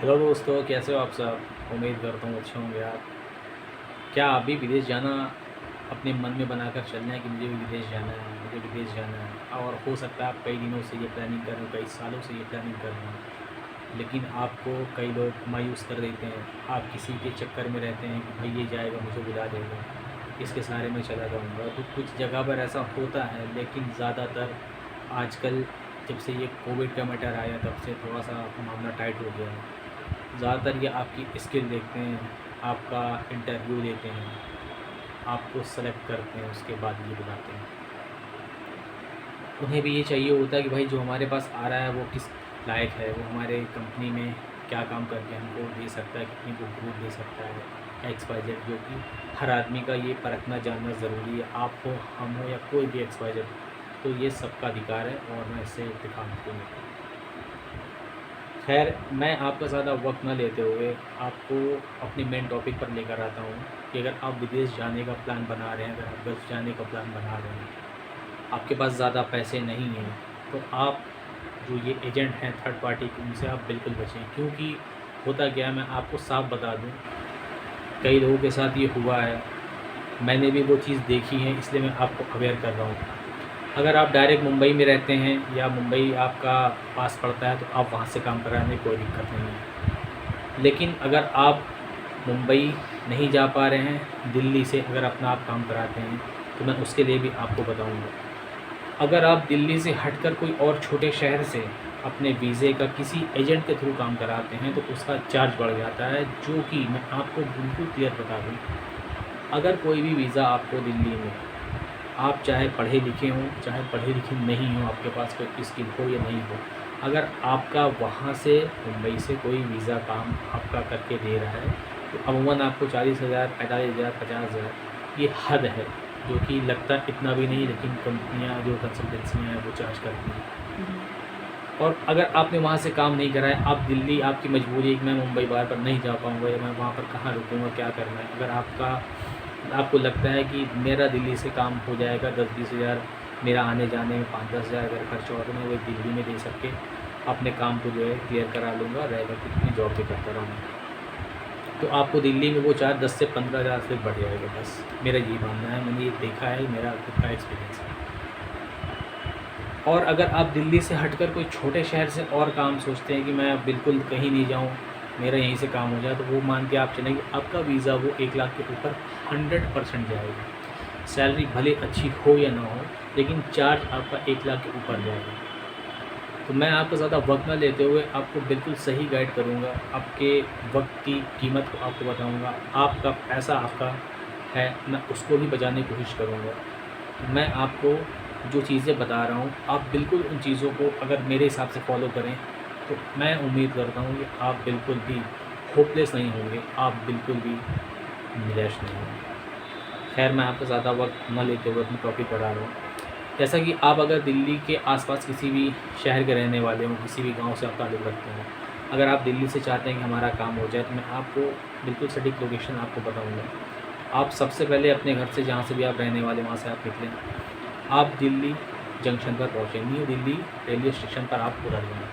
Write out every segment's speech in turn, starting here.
Hello दोस्तों, कैसे हो आप सब। उम्मीद करता हूँ अच्छे होंगे आप। क्या आप भी विदेश जाना अपने मन में बनाकर चल रहे हैं कि मुझे भी विदेश जाना है, मुझे विदेश जाना है। और हो सकता है आप कई दिनों से ये प्लानिंग कर रहे हो, कई सालों से ये प्लानिंग कर रहे हो, लेकिन आपको कई लोग मायूस कर देते हैं। आप किसी के चक्कर में रहते हैं कि भाई ये जाएगा मुझे बुला देगा, इसके सहारे में चला जाऊँगा। तो कुछ जगह पर ऐसा होता है, लेकिन ज़्यादातर आजकल जब से ये कोविड का मैटर आया तब से थोड़ा सा मामला टाइट हो गया है। ज़्यादातर ये आपकी स्किल देखते हैं, आपका इंटरव्यू लेते हैं, आपको सेलेक्ट करते हैं, उसके बाद ये बुलाते हैं। उन्हें भी ये चाहिए होता है कि भाई जो हमारे पास आ रहा है वो किस लायक है, वो हमारे कंपनी में क्या काम करके हमको दे सकता है, कितनी को ग्रोथ दे सकता है, एक्स वाई जेड। जो कि हर आदमी का ये परखना जानना ज़रूरी है, आप हो, हम हो या कोई भी एक्स वाई जेड। तो ये सबका अधिकार है और मैं इससे इत्तेफाक नहीं करता। खैर, मैं आपका ज़्यादा वक्त ना लेते हुए आपको अपने मेन टॉपिक पर लेकर आता हूँ कि अगर आप विदेश जाने का प्लान बना रहे हैं, अगर आप गल्फ़ जाने का प्लान बना रहे हैं, आपके पास ज़्यादा पैसे नहीं हैं, तो आप जो ये एजेंट हैं थर्ड पार्टी के, उनसे आप बिल्कुल बचें। क्योंकि होता क्या है, मैं आपको साफ बता दूँ, कई लोगों के साथ ये हुआ है, मैंने भी वो चीज़ देखी है, इसलिए मैं आपको अवेयर कर रहा हूँ। अगर आप डायरेक्ट मुंबई में रहते हैं या मुंबई आपका पास पड़ता है, तो आप वहाँ से काम कराने में कोई दिक्कत नहीं है। लेकिन अगर आप मुंबई नहीं जा पा रहे हैं, दिल्ली से अगर अपना आप काम कराते हैं, तो मैं उसके लिए भी आपको बताऊंगा। अगर आप दिल्ली से हटकर कोई और छोटे शहर से अपने वीज़े का किसी एजेंट के थ्रू काम कराते हैं, तो उसका चार्ज बढ़ जाता है। जो कि मैं आपको बिल्कुल क्लियर बता दूँ, अगर कोई भी वीज़ा आपको दिल्ली में, आप चाहे पढ़े लिखे हों, चाहे पढ़े लिखे नहीं हों, आपके पास कोई स्किल हो या नहीं हो, अगर आपका वहाँ से मुंबई से कोई वीज़ा काम आपका करके दे रहा है, तो अमूमन आपको 40,000, 45,000, 50,000 ये हद है। जो कि लगता इतना भी नहीं, लेकिन कंपनियाँ जो कंसल्टेंसियाँ हैं वो चार्ज करती हैं। और अगर आपने वहाँ से काम नहीं करा है, आप दिल्ली, आपकी मजबूरी है कि मैं मुंबई बार बार नहीं जा पाऊँगा या मैं वहाँ पर कहाँ रुकूँगा, क्या करना है। अगर आपको लगता है कि मेरा दिल्ली से काम हो जाएगा, 10-20 हज़ार मेरा आने जाने में, 5-10 हज़ार अगर खर्च हुआ, तो मैं वो दिल्ली में दे सके अपने काम को जो है क्लियर करा लूँगा, रहेगा कि अपनी जॉब भी करता रहूँगा। तो आपको दिल्ली में वो चार्ज 10 से 15,000 से बढ़ जाएगा। बस मेरा यही मानना है, मैंने ये देखा है, मेरा खुद का एक्सपीरियंस है। और अगर आप दिल्ली से हटकर कोई छोटे शहर से और काम सोचते हैं कि मैं बिल्कुल कहीं नहीं जाऊँ, मेरा यहीं से काम हो जाए, तो वो मान के आप चलें कि आपका वीज़ा वो 1 लाख के ऊपर 100% जाएगा। सैलरी भले अच्छी हो या ना हो, लेकिन चार्ज आपका 1 लाख के ऊपर जाएगा। तो मैं आपको ज़्यादा वक्त ना लेते हुए आपको बिल्कुल सही गाइड करूँगा, आपके वक्त की कीमत को आपको बताऊँगा। आपका पैसा आपका है, मैं उसको भी बचाने की कोशिश करूँगा। मैं आपको जो चीज़ें बता रहा हूँ, आप बिल्कुल उन चीज़ों को अगर मेरे हिसाब से फॉलो करें, तो मैं उम्मीद करता हूँ कि आप बिल्कुल भी होपलेस नहीं होंगे, आप बिल्कुल भी निराश नहीं होंगे। खैर, मैं आपको ज़्यादा वक्त न लेते हुए अपनी टॉपिक बढ़ा रहा हूँ। जैसा कि आप अगर दिल्ली के आसपास किसी भी शहर के रहने वाले हों, किसी भी गाँव से आप ताल्लुक़ रखते हो, अगर आप दिल्ली से चाहते हैं कि हमारा काम हो जाए, तो मैं आपको बिल्कुल सटीक लोकेशन आपको बताऊँगा। आप सबसे पहले अपने घर से, जहाँ से भी आप रहने वाले, वहाँ से आप निकलें। आप दिल्ली जंक्शन पर पहुँचे, न्यू दिल्ली रेलवे स्टेशन पर आप उतर जाएँ।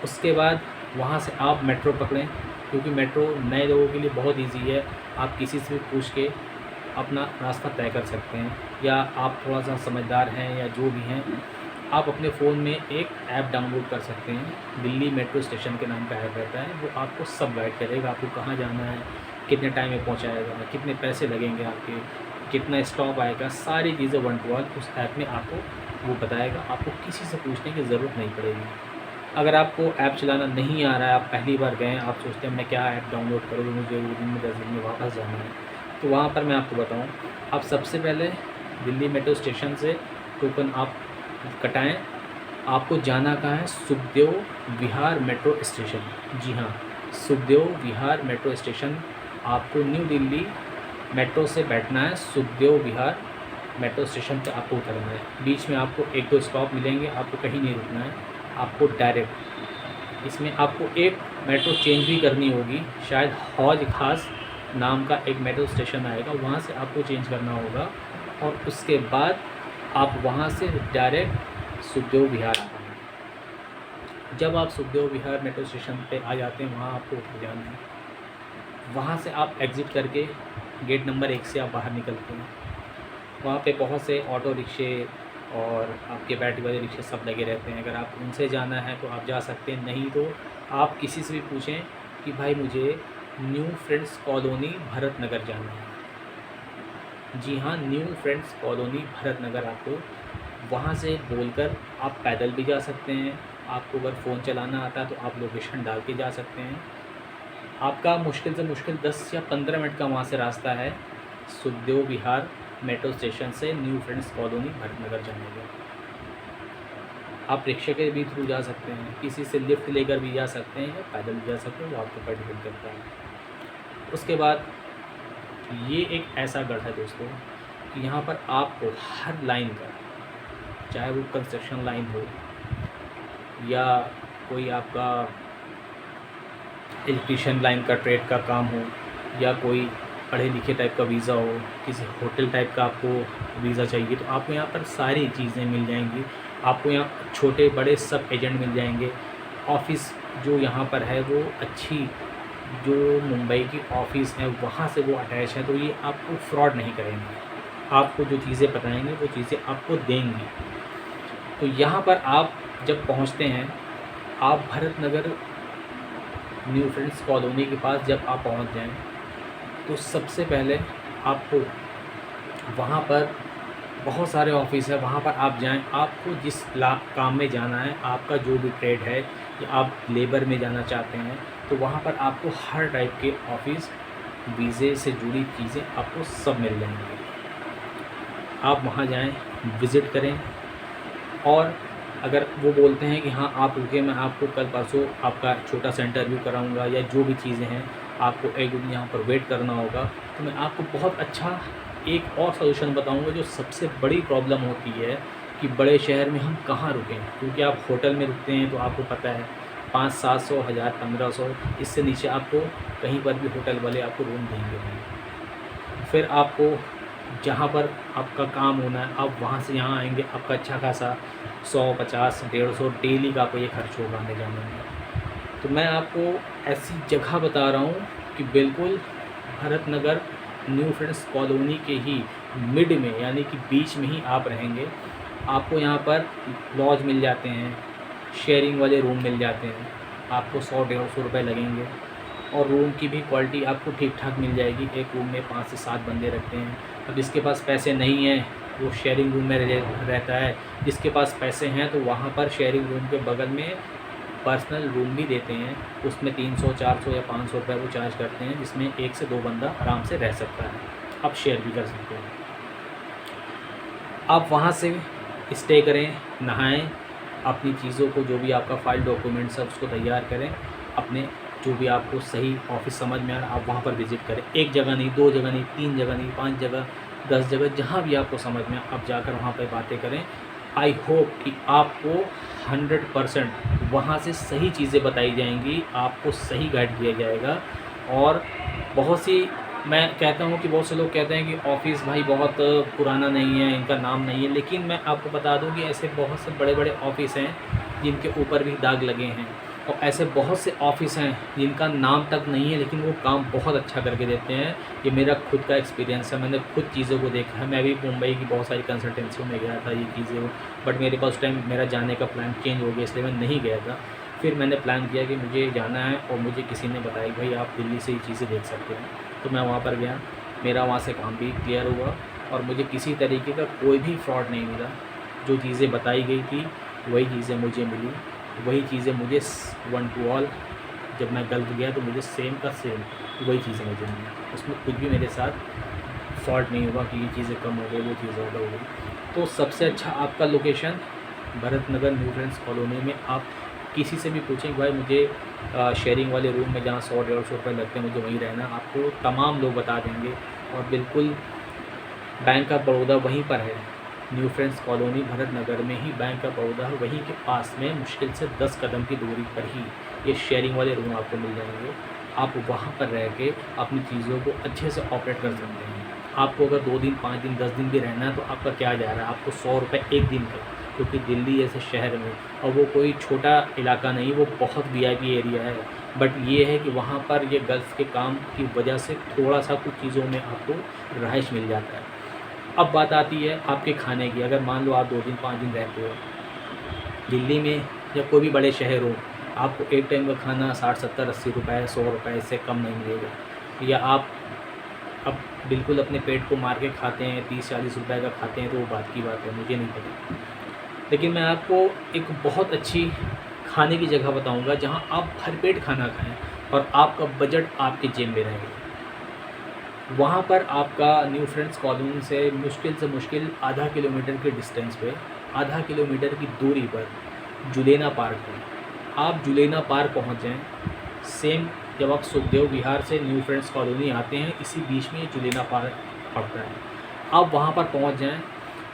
उसके बाद वहाँ से आप मेट्रो पकड़ें, क्योंकि मेट्रो नए लोगों के लिए बहुत ईज़ी है। आप किसी से भी पूछ के अपना रास्ता तय कर सकते हैं, या आप थोड़ा-सा समझदार हैं या जो भी हैं, आप अपने फ़ोन में एक ऐप डाउनलोड कर सकते हैं। दिल्ली मेट्रो स्टेशन के नाम का ऐप रहता है, वो आपको सब गाइड करेगा, आपको कहाँ जाना है, कितने टाइम में पहुँचाएगा, कितने पैसे लगेंगे आपके, कितना स्टॉप आएगा, सारी चीज़ें वन टू वन उस ऐप में आपको वो बताएगा। आपको किसी से पूछने की ज़रूरत नहीं पड़ेगी। अगर आपको ऐप चलाना नहीं आ रहा है, आप पहली बार गए हैं, आप सोचते हैं मैं क्या ऐप डाउनलोड करूँ, मुझे 2 दिन में 10 दिन में वापस जाना है, तो वहाँ पर मैं आपको बताऊँ, आप सबसे पहले दिल्ली मेट्रो स्टेशन से टोकन आप कटाएँ। आपको जाना कहाँ है? सुखदेव विहार मेट्रो स्टेशन। जी हाँ, सुखदेव विहार मेट्रो स्टेशन। आपको न्यू दिल्ली मेट्रो से बैठना है, सुखदेव विहार मेट्रो स्टेशन पे आपको उतरना है। बीच में आपको 1-2 स्टॉप मिलेंगे, आपको कहीं नहीं रुकना है, आपको डायरेक्ट इसमें आपको एक मेट्रो चेंज भी करनी होगी, शायद हौज खास नाम का एक मेट्रो स्टेशन आएगा, वहाँ से आपको चेंज करना होगा, और उसके बाद आप वहाँ से डायरेक्ट सुखदेव विहार आ पाएंगे। जब आप सुखदेव विहार मेट्रो स्टेशन पे आ जाते हैं, वहाँ आपको उतर जाना है। वहाँ से आप एग्ज़िट करके गेट नंबर 1 से आप बाहर निकलते हैं। वहाँ पे बहुत से ऑटो रिक्शे और आपके बैटरी वाले रिक्शे सब लगे रहते हैं। अगर आप उनसे जाना है तो आप जा सकते हैं, नहीं तो आप किसी से भी पूछें कि भाई मुझे new friends colony Bharat Nagar जाना है। जी हाँ, new friends colony Bharat Nagar. आपको वहाँ से बोलकर आप पैदल भी जा सकते हैं। आपको अगर फ़ोन चलाना आता है तो आप लोकेशन डाल के जा सकते हैं। आपका मुश्किल से मुश्किल 10 या 15 मिनट का वहाँ से रास्ता है सुखदेव विहार मेट्रो स्टेशन से new friends colony Bharat Nagar जाने का। आप रिक्शे के भी थ्रू जा सकते हैं, किसी से लिफ्ट लेकर भी जा सकते हैं या पैदल भी जा सकते हैं, वो आपके ऊपर डिपेंड करता है। उसके बाद ये एक ऐसा गढ़ है दोस्तों कि यहाँ पर आपको हर लाइन का, चाहे वो कंस्ट्रक्शन लाइन हो या कोई आपका इलेक्ट्रीशियन लाइन का ट्रेड का काम हो या कोई पढ़े लिखे टाइप का वीज़ा हो, किसी होटल टाइप का आपको वीज़ा चाहिए, तो आपको यहाँ पर सारी चीज़ें मिल जाएंगी। आपको यहाँ छोटे बड़े सब एजेंट मिल जाएंगे। ऑफ़िस जो यहाँ पर है वो अच्छी, जो मुंबई की ऑफ़िस है वहाँ से वो अटैच है, तो ये आपको फ्रॉड नहीं करेंगे। आपको जो चीज़ें बताएंगे वो चीज़ें आपको देंगी। तो यहाँ पर आप जब पहुँचते हैं, आप Bharat Nagar new friends colony के पास जब आप पहुँच जाएं, तो सबसे पहले आपको वहाँ पर बहुत सारे ऑफ़िस है, वहाँ पर आप जाएं। आपको जिस काम में जाना है, आपका जो भी ट्रेड है या आप लेबर में जाना चाहते हैं, तो वहाँ पर आपको हर टाइप के ऑफ़िस, वीज़े से जुड़ी चीज़ें आपको सब मिल जाएंगी। आप वहाँ जाएं, विज़िट करें, और अगर वो बोलते हैं कि हाँ आप रुके, मैं आपको कल परसों आपका छोटा सा इंटरव्यू कराऊंगा या जो भी चीज़ें हैं, आपको एक दिन यहाँ पर वेट करना होगा, तो मैं आपको बहुत अच्छा एक और सलूशन बताऊंगा। जो सबसे बड़ी प्रॉब्लम होती है कि बड़े शहर में हम कहाँ रुकें, क्योंकि आप होटल में रुकते हैं तो आपको पता है 500-700, 1000, 1500, इससे नीचे आपको कहीं पर भी होटल वाले आपको रूम देंगे नहीं। फिर आपको जहाँ पर आपका काम होना है, आप वहाँ से यहाँ आएंगे, आपका अच्छा खासा 100, 50, 150 डेली का आपको ये खर्च होगा आने जाने में। तो मैं आपको ऐसी जगह बता रहा हूँ कि बिल्कुल Bharat Nagar new friends colony के ही मिड में, यानी कि बीच में ही आप रहेंगे। आपको यहाँ पर लॉज मिल जाते हैं, शेयरिंग वाले रूम मिल जाते हैं, आपको 100-150 रुपये लगेंगे, और रूम की भी क्वालिटी आपको ठीक ठाक मिल जाएगी। एक रूम में 5 से 7 बंदे रखते हैं। अब जिसके पास पैसे नहीं हैं वो शेयरिंग रूम में रहता है, जिसके पास पैसे हैं तो वहाँ पर शेयरिंग रूम के बगल में पर्सनल रूम भी देते हैं, उसमें 300, 400 या 500 रुपये वो चार्ज करते हैं, जिसमें 1 से 2 बंदा आराम से रह सकता है। आप शेयर भी कर सकते हैं। आप वहाँ से स्टे करें, नहाएं, अपनी चीज़ों को, जो भी आपका फ़ाइल डॉक्यूमेंट्स है उसको तैयार करें, अपने जो भी आपको सही ऑफ़िस समझ में आ रहा है आप वहाँ पर विज़िट करें। एक जगह नहीं, 2 जगह नहीं, 3 जगह नहीं, 5 जगह, 10 जगह, जहाँ भी आपको समझ में आप जाकर वहाँ पर बातें करें। आई होप कि आपको 100% वहाँ से सही चीज़ें बताई जाएंगी, आपको सही गाइड किया जाएगा। और बहुत सी, मैं कहता हूँ कि बहुत से लोग कहते हैं कि ऑफ़िस भाई बहुत पुराना नहीं है, इनका नाम नहीं है, लेकिन मैं आपको बता दूँ कि ऐसे बहुत से बड़े बड़े ऑफ़िस हैं जिनके ऊपर भी दाग लगे हैं, और ऐसे बहुत से ऑफ़िस हैं जिनका नाम तक नहीं है लेकिन वो काम बहुत अच्छा करके देते हैं। ये मेरा खुद का एक्सपीरियंस है, मैंने खुद चीज़ों को देखा है। मैं भी मुंबई की बहुत सारी कंसल्टेंसियों में गया था ये चीज़ें, बट मेरे पास उस टाइम मेरा जाने का प्लान चेंज हो गया, इसलिए मैं नहीं गया था। फिर मैंने प्लान किया कि मुझे जाना है, और मुझे किसी ने बताया कि भाई आप दिल्ली से ये चीज़ें देख सकते हैं, तो मैं वहाँ पर गया। मेरा वहाँ से काम भी क्लियर हुआ और मुझे किसी तरीके का कोई भी फ्रॉड नहीं मिला। जो चीज़ें बताई गई थी वही चीज़ें मुझे मिली, वही चीज़ें मुझे 1 to all, जब मैं गलत गया तो मुझे सेम का सेम वही चीज़ें मुझे मिली। उसमें कुछ भी मेरे साथ फ्रॉड नहीं हुआ कि ये चीज़ें कम हो गई, वो चीज़ ज़्यादा हो गई। तो सबसे अच्छा आपका location Bharat Nagar new friends colony में। आप किसी से भी पूछें कि भाई मुझे शेयरिंग वाले रूम में जहाँ 100-150 रुपये लगते हैं मुझे वहीं रहना, आपको तमाम लोग बता देंगे। और बिल्कुल बैंक ऑफ बड़ौदा वहीं पर है, new friends colony Bharat Nagar में ही बैंक ऑफ बड़ौदा है, वहीं के पास में मुश्किल से 10 कदम की दूरी पर ही ये शेयरिंग वाले रूम आपको मिल जाएंगे। आप वहाँ पर रह के अपनी चीज़ों को अच्छे से ऑपरेट कर सकते हैं। आपको अगर 2 दिन, 5 दिन, 10 दिन भी रहना है तो आपका क्या जा रहा है, आपको 100 रुपये एक दिन का क्योंकि दिल्ली जैसे शहर में, और वो कोई छोटा इलाका नहीं, वो बहुत वीआईपी एरिया है, बट ये है कि वहाँ पर ये गल्फ़ के काम की वजह से थोड़ा सा कुछ चीज़ों में आपको रहाइश मिल जाता है। अब बात आती है आपके खाने की। अगर मान लो आप 2 दिन 5 दिन रहते हो दिल्ली में या कोई भी बड़े शहर हो, आपको एक टाइम का खाना 60-70-80 रुपए 100 रुपए से कम नहीं मिलेगा। या आप अब बिल्कुल अपने पेट को मार के खाते हैं 30-40 रुपए का खाते हैं, तो वो बात की बात है, मुझे नहीं पता। लेकिन मैं आपको एक बहुत अच्छी खाने की जगह बताऊंगा जहां आप भरपेट खाना खाएं और आपका बजट आपके जेब में रहेगा। वहाँ पर आपका न्यू फ्रेंड्स कॉलोनी से मुश्किल आधा किलोमीटर के डिस्टेंस पे, आधा किलोमीटर की दूरी पर जुलेना पार्क है। आप जुलेना पार्क पहुँच जाएँ, सेम जब आप सुखदेव विहार से न्यू फ्रेंड्स कॉलोनी आते हैं, इसी बीच में ये जुलेना पार्क पड़ता है। आप वहाँ पर पहुँच जाएँ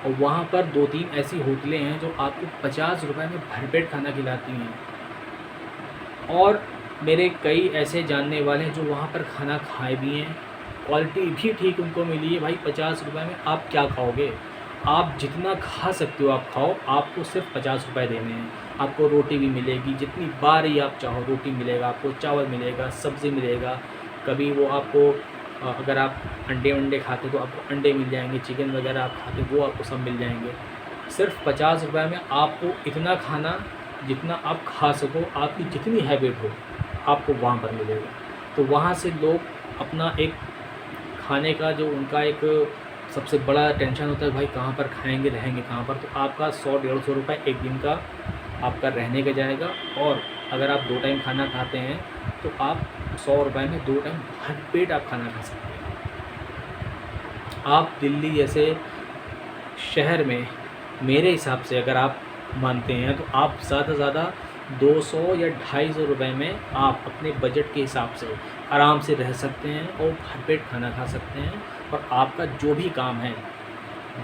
और वहाँ पर 2-3 ऐसी होटलें हैं जो आपको 50 रुपए में भरपेट खाना खिलाती हैं। और मेरे कई ऐसे जानने वाले हैं जो वहाँ पर खाना खाए भी हैं, क्वालिटी भी ठीक उनको मिली है। भाई 50 रुपए में आप क्या खाओगे? आप जितना खा सकते हो आप खाओ, आपको सिर्फ 50 रुपए देने हैं। आपको रोटी भी मिलेगी, जितनी बार ही आप चाहो रोटी मिलेगा, आपको चावल मिलेगा, सब्ज़ी मिलेगा। कभी वो आपको अगर आप अंडे खाते तो आपको अंडे मिल जाएंगे, चिकन वगैरह आप खाते वो आपको सब मिल जाएंगे। सिर्फ 50 रुपए में आपको इतना खाना जितना आप खा सको, आपकी जितनी हैबिट हो, आपको वहाँ पर मिलेगा। तो वहाँ से लोग अपना एक खाने का जो उनका एक सबसे बड़ा टेंशन होता है, भाई कहाँ पर खाएंगे, रहेंगे कहाँ पर, तो आपका 100-150 रुपये एक दिन का आपका रहने का जाएगा। और अगर आप 2 टाइम खाना खाते हैं तो आप 100 रुपये में 2 टाइम भरपेट आप खाना खा सकते हैं। आप दिल्ली जैसे शहर में मेरे हिसाब से अगर आप मानते हैं तो आप ज़्यादा से ज़्यादा 200 या 250 रुपये में आप अपने बजट के हिसाब से आराम से रह सकते हैं और भरपेट खाना खा सकते हैं। और आपका जो भी काम है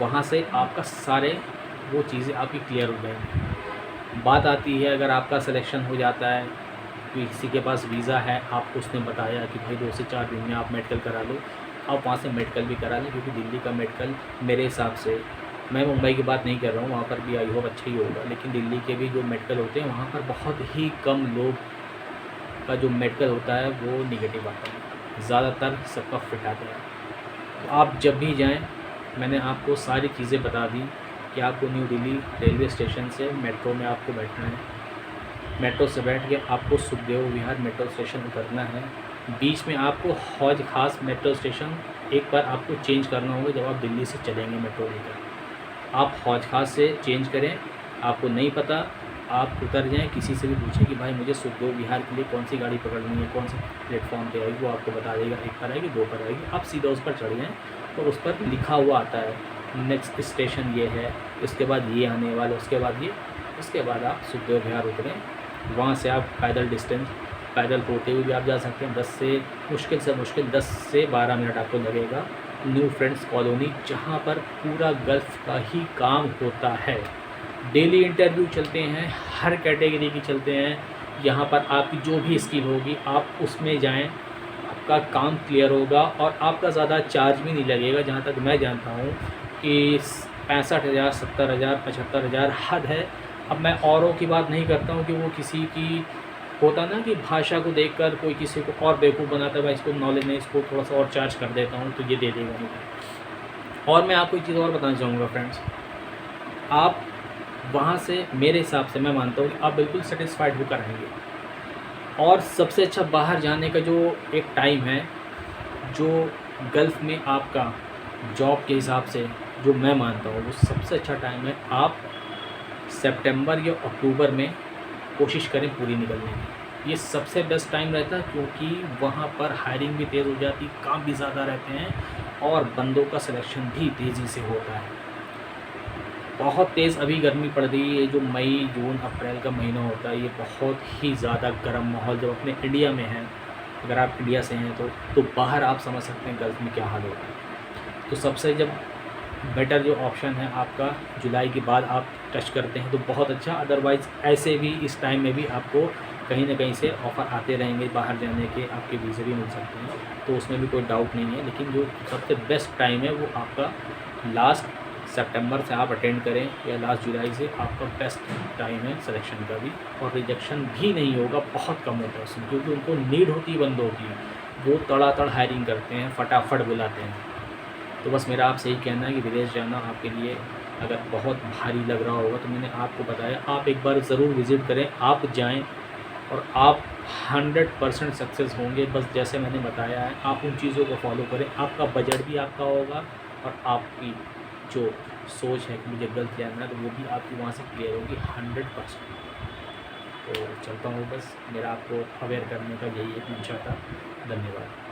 वहाँ से आपका सारे वो चीज़ें आपकी क्लियर हो जाएंगी। बात आती है अगर आपका सिलेक्शन हो जाता है, किसी के पास वीज़ा है, आपको उसने बताया कि भाई 2 से 4 दिन में आप मेडिकल करा लो, आप वहाँ से मेडिकल भी करा लें। क्योंकि दिल्ली का मेडिकल मेरे हिसाब से, मैं मुंबई की बात नहीं कर रहा हूँ, वहाँ पर भी आई होप अच्छा ही होगा, लेकिन दिल्ली के भी जो मेडिकल होते हैं वहाँ पर बहुत ही कम लोग का जो मेडिकल होता है वो निगेटिव आता है, ज़्यादातर सबका फिट आता है। तो आप जब भी जाएं, मैंने आपको सारी चीज़ें बता दी कि आपको न्यू दिल्ली रेलवे स्टेशन से मेट्रो में आपको बैठना है, मेट्रो से बैठ के आपको सुखदेव विहार मेट्रो स्टेशन उतरना है। बीच में आपको हौज खास मेट्रो स्टेशन एक बार आपको चेंज करना होगा जब आप दिल्ली से चलेंगे मेट्रो लेकर। आप हौज खास से चेंज करें, आपको नहीं पता आप उतर जाएं, किसी से भी पूछें कि भाई मुझे सुखदेव विहार के लिए कौन सी गाड़ी पकड़नी है, कौन से प्लेटफॉर्म पे आएगी, वो आपको बता देगा, 1 पर आएगी 2 पर आएगी। आप सीधा उस पर चढ़ जाएँ और उस पर लिखा हुआ आता है नेक्स्ट स्टेशन ये है, उसके बाद ये आने वाला, उसके बाद ये, उसके बाद आप सुखदेव विहार उतरें। वहाँ से आप पैदल होते हुए भी आप जा सकते हैं। 10 से 12 मिनट आपको लगेगा न्यू फ्रेंड्स कॉलोनी, जहाँ पर पूरा गल्फ़ का ही काम होता है। डेली इंटरव्यू चलते हैं, हर कैटेगरी की चलते हैं। यहाँ पर आपकी जो भी स्किल होगी आप उसमें जाएं, आपका काम क्लियर होगा और आपका ज़्यादा चार्ज भी नहीं लगेगा। जहाँ तक मैं जानता हूँ कि 65,000, 70,000, 75,000 हद है। अब मैं औरों की बात नहीं करता हूँ कि वो किसी की होता ना कि भाषा को देखकर कोई किसी को और बेवकूफ़ बनाता है, भाई इसको नॉलेज नहीं, इसको थोड़ा सा और चार्ज कर देता हूँ तो ये दे देगा मुझे। और मैं आपको एक चीज़ और बताना चाहूँगा फ्रेंड्स, आप वहाँ से मेरे हिसाब से मैं मानता हूँ कि आप बिल्कुल सेटिस्फाइड होकर आएंगे। और सबसे अच्छा बाहर जाने का जो एक टाइम है, जो गल्फ़ में आपका जॉब के हिसाब से जो मैं मानता हूँ, वो सबसे अच्छा टाइम है। आप सितंबर या अक्टूबर में कोशिश करें पूरी निकलने की, ये सबसे बेस्ट टाइम रहता है। क्योंकि वहाँ पर हायरिंग भी तेज़ हो जाती, काम भी ज़्यादा रहते हैं और बंदों का सिलेक्शन भी तेज़ी से होता है। बहुत तेज़ अभी गर्मी पड़ रही है, ये जो मई जून अप्रैल का महीना होता है, ये बहुत ही ज़्यादा गर्म माहौल जब अपने इंडिया में है, अगर आप इंडिया से हैं तो बाहर आप समझ सकते हैं गल्फ़ में क्या हाल होता है। तो सबसे जब बेटर जो ऑप्शन है आपका जुलाई के बाद आप टच करते हैं तो बहुत अच्छा। अदरवाइज़ ऐसे भी इस टाइम में भी आपको कहीं ना कहीं से ऑफ़र आते रहेंगे बाहर जाने के, आपके वीज़े भी मिल सकते हैं, तो उसमें भी कोई डाउट नहीं है। लेकिन जो सबसे बेस्ट टाइम है वो आपका लास्ट सितंबर से आप अटेंड करें या लास्ट जुलाई से आपका बेस्ट टाइम है सिलेक्शन का भी, और रिजेक्शन भी नहीं होगा, बहुत कम होता है उसमें, क्योंकि उनको नीड होती है बंदों की, वो तड़ातड़ हायरिंग करते हैं, फटाफट बुलाते हैं। तो बस मेरा आपसे यही कहना है कि विदेश जाना आपके लिए अगर बहुत भारी लग रहा होगा तो मैंने आपको बताया, आप एक बार ज़रूर विज़िट करें, आप जाएं और आप 100% सक्सेस होंगे। बस जैसे मैंने बताया है, आप उन चीज़ों को फॉलो करें, आपका बजट भी आपका होगा और आपकी जो सोच है कि मुझे गलत जाना है तो वो भी आपकी वहाँ से क्लियर होगी 100%। तो चलता हूँ, बस मेरा आपको अवेयर करने का यही एक मंशा था। धन्यवाद।